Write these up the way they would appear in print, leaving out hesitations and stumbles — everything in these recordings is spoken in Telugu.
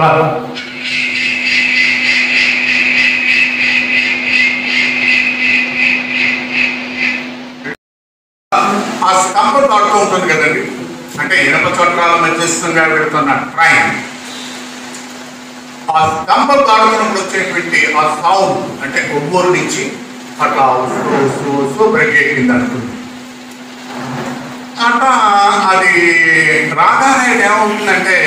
ఆ స్తంభం దాటుతూ ఉంటుంది కదండి, అంటే ఇనప చట్రాల మధ్యస్థంగా పెడుతున్న ట్రైన్. ఆ స్తంభం దాటుతున్నప్పుడు వచ్చేటువంటి ఆ సౌండ్ అంటే కొవ్వూరు నుంచి అట్లా బ్రేక్ ఎక్కింది అనుకుంది. అట్లా అది రాగానే ఏమవుతుందంటే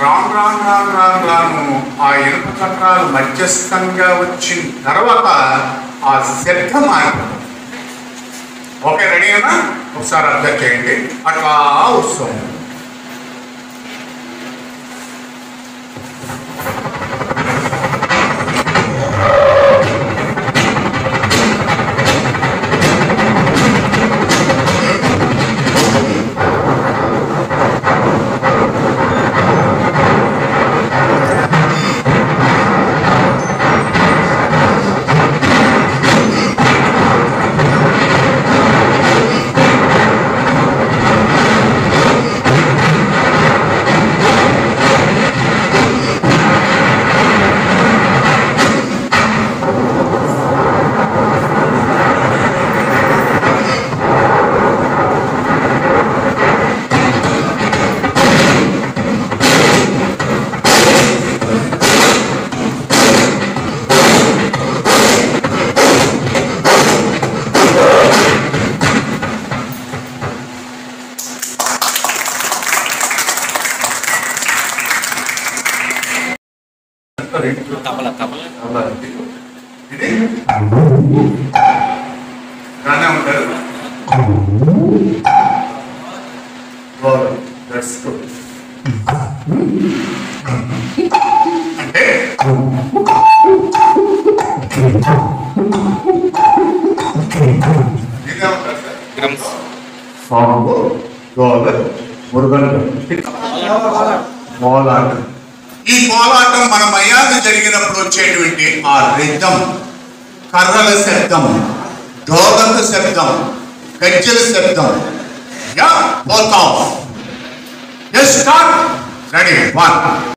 రాను రాను రాను రాను రాను ఆ ఇనుప చట్రాలు మధ్యస్థంగా వచ్చిన తర్వాత ఆ శబ్దం మారిపోతుంది. ఓకే, రెడీ అయినా ఒకసారి అర్థం చేయండి. అట్లా వస్తుంది. ఇది రానే ఉంటారు. అంటే ఈ కోలాటం మన మర్యాద జరిగినప్పుడు వచ్చేటువంటి ఆ రిథం, కర్రల శబ్దం, డోలక శబ్దం, గజ్జల శబ్దం. యా పోతాం. Let's start. Ready? 1.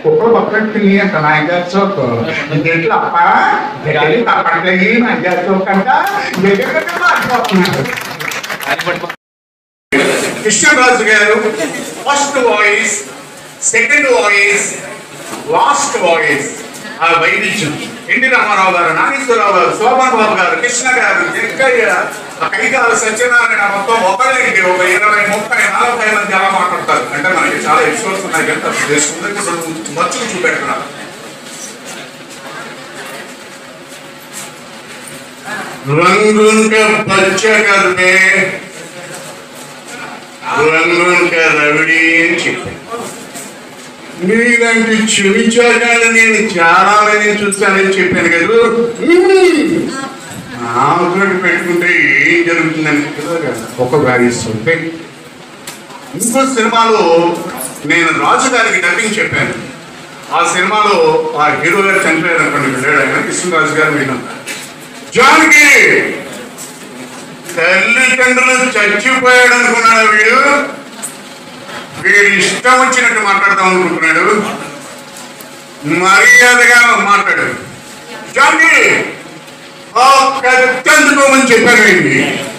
కుక్కలు పక్కనట్టుని అంట నాయన చోక్ ఇంట్లో అప్ప తప్పట్లయి నాయన చోక్ అంట కృష్ణరాజు గారు first voice, second voice, last voice ఆ వైవిధ్యం. ఎన్టీ రామారావు గారు, నాగేశ్వరరావు గారు, శోభన్ బాబు గారు, కృష్ణ గారు, జగ్గయ్య, కైకాల సత్యనారాయణ మొత్తం ఒకళ్ళకి ఒక 20, 30, 40 మంది అలా మాట్లాడతారు. అంటే మనకి చాలా ఎపిసోడ్స్ ఉన్నాయి కదా, చేసుకుంటే మచ్చులు చూపెడుతున్నారు. రంగుంక పచ్చ కదే రంగుంక రవిడి అని చెప్పారు. మీలాంటి చెవిచాగాలు నేను చాలా మంది చూస్తానని చెప్పాను కదా. ఆకులు పెట్టుకుంటే ఏం జరుగుతుందని ఒక భావిస్తుంటే ఇంకో సినిమాలో నేను రాజు గారికి డబ్బింగ్ చెప్పాను. ఆ సినిమాలో ఆ హీరో గారు చనిపోయారు అనుకోండి, వెళ్ళాడు ఆయన కృష్ణరాజు గారు. విన్నాం జానకి తల్లిదండ్రులు చచ్చిపోయాడు అనుకున్నాడు వీడు. వీడు ఇష్టం వచ్చినట్టు మాట్లాడదాం అనుకుంటున్నాడు. మర్యాదగా మాట్లాడు. జానకి కత్తి అందుకోమని చెప్పాను.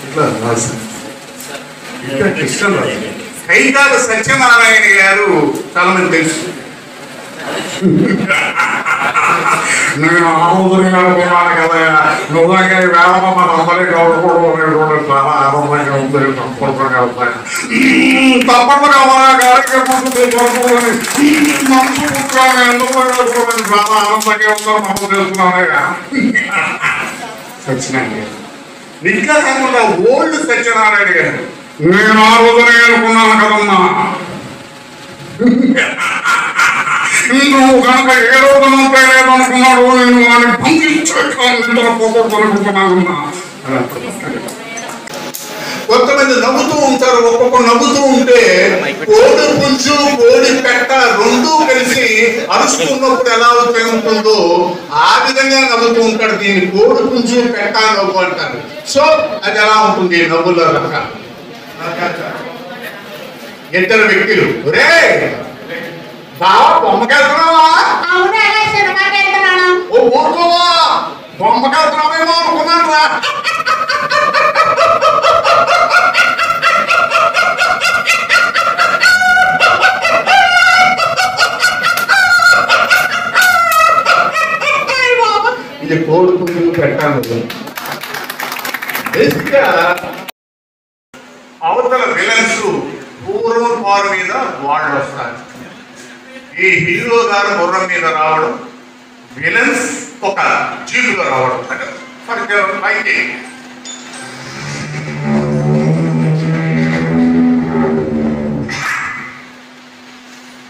ఇట్లా ఇంకా కృష్ణరాజు. కైకాల సత్యనారాయణ గారు చాలా మంది తెలుసు. నేను ఆనందంగా అనుకున్నాను కదా, నిజంగా ఈ వేళ మన అందరికీ గౌరవం చాలా ఆనందంగా ఉంది. తప్పకుండా తప్పకుండా కార్యక్రమం మనసు పుట్టాను ఎందుకు చాలా ఆనందంగా ఉందో మనం తెలుసుకున్నాగా. సత్యనారాయణ గారు ఇంకా కాకుండా ఓల్డ్ సత్యనారాయణ గారు, నేను ఆ రోజునే అనుకున్నాను కదమ్మా, నువ్వు కనుక ఏ రోజున పేరేదనుకున్నాడు నేను వాడిని పంపించుకుంటున్నానున్నా. కొంతమంది నవ్వుతూ ఉంటారు. ఒక్కొక్క నవ్వుతూ ఉంటే కోడి పుంజు కోడి పెట్ట రెండూ కలిసి అరుచుకున్నప్పుడు ఎలా ఉంటుందో ఆ విధంగా నవ్వుతూ ఉంటాడు. దీన్ని కోడి పుంజు పెట్ట నవ్వు అంటారు. సో అది ఎలా ఉంటుంది నవ్వులో రకాలు. ఇద్దరు వ్యక్తులు, రే బావా బొమ్మకెళ్తున్నావా? ఓ ఊరుకోవా, బొమ్మకెళ్తున్నావేమో అనుకున్నాను రా. ఇది కోడుకుంటూ పెట్టాను. అవతల విలన్స్ పూర్వం వారి మీద వాళ్ళు వస్తారు. ఈ హీరో గారు గుర్రం మీద రావడం, విలన్స్ ఒక జీపులో రావడం. అంటే ఫర్ ఎగ్జాంపుల్ పైకి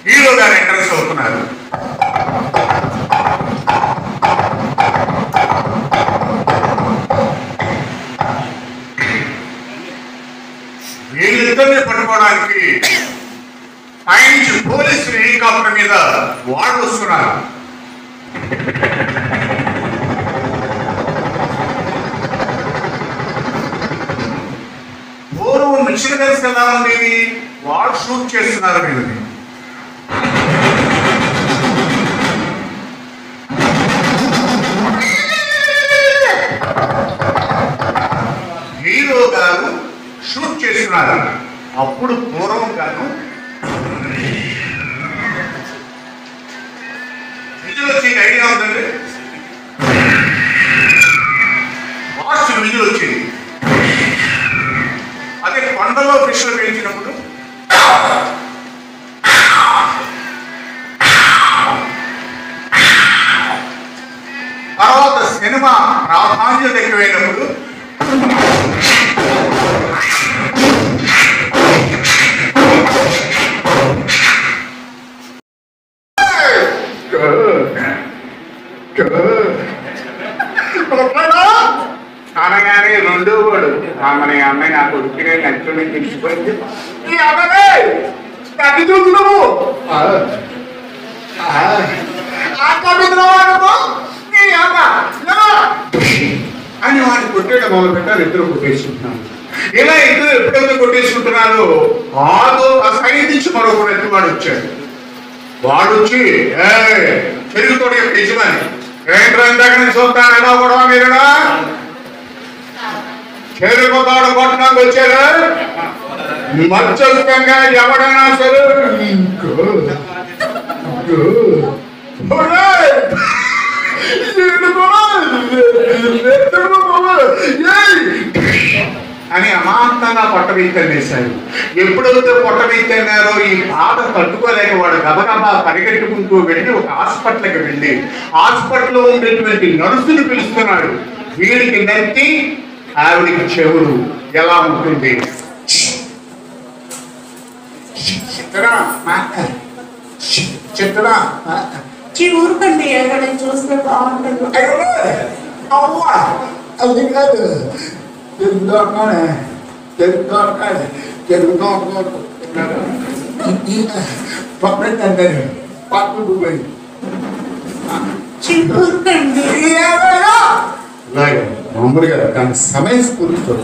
హీరో గారు ఎంట్రన్స్ అవుతున్నారు. వీళ్ళిద్దరిని పట్టుకోవడానికి ఆయన పోలీసు హెలికాప్టర్ మీద వాళ్ళు వస్తున్నారు. పూర్వం మిషన్ గన్స్ ఎలా ఉండేవి, వాళ్ళు షూట్ చేస్తున్నారు. వీళ్ళని హీరో గారు షూట్ చేస్తున్నారు. అప్పుడు పూర్వం గాను విజులు వచ్చి ఐడియా ఉందండి. లాస్ట్ విజులు వచ్చింది. అదే కొండలో ఫిష్లు పెంచినప్పుడు తర్వాత సినిమా ప్రాధాన్యత ఎక్కువైనప్పుడు అనగానే రెండో వాడు మన అమ్మాయి నా కొడుకునే నచ్చుని తెలిసిపోయింది. ఈ అమ్మాయి తగ్గి చూస్తున్నావు అని వాడిని కొట్టేయడం మొదలు పెట్టారు. ఇద్దరు కొట్టేసుకుంటున్నారు. ఇలా ఇద్దరు ఎప్పుడైతే కొట్టేసుకుంటున్నారు, ఆదో ఆ సైడ్ నుంచి మరొక వ్యక్తి వాడు వచ్చాడు. వాడు వచ్చి చెరుగుతోటి యజమాని, ఏంట్రా ఇందాక నుంచి చూస్తాను ఎలా కూడా మీరునా చెరుగుతాడు కొట్టడానికి వచ్చారు. మధ్యస్థంగా ఎవడైనా సరే అని అమాంతంగా పొట్టబెత్తనేశారు. ఎప్పుడైతే పొట్టబెత్తన్నారో ఈ బాధ తట్టుకోలేక వాడు గబగబా పరిగెట్టుకుంటూ వెళ్ళి ఒక హాస్పిటల్కి వెళ్ళి హాస్పిటల్లో ఉండేటువంటి నర్సును పిలుస్తున్నాడు. వీడికి నెత్తి, ఆవిడికి చెవుడు ఎలా ఉంటుంది. చిత్తరా ఊరుకండి, ఎక్కడ చూస్తే బాగుంటుంది. అది కాదు, మామూలుగా దాని సమయస్ఫూర్తితో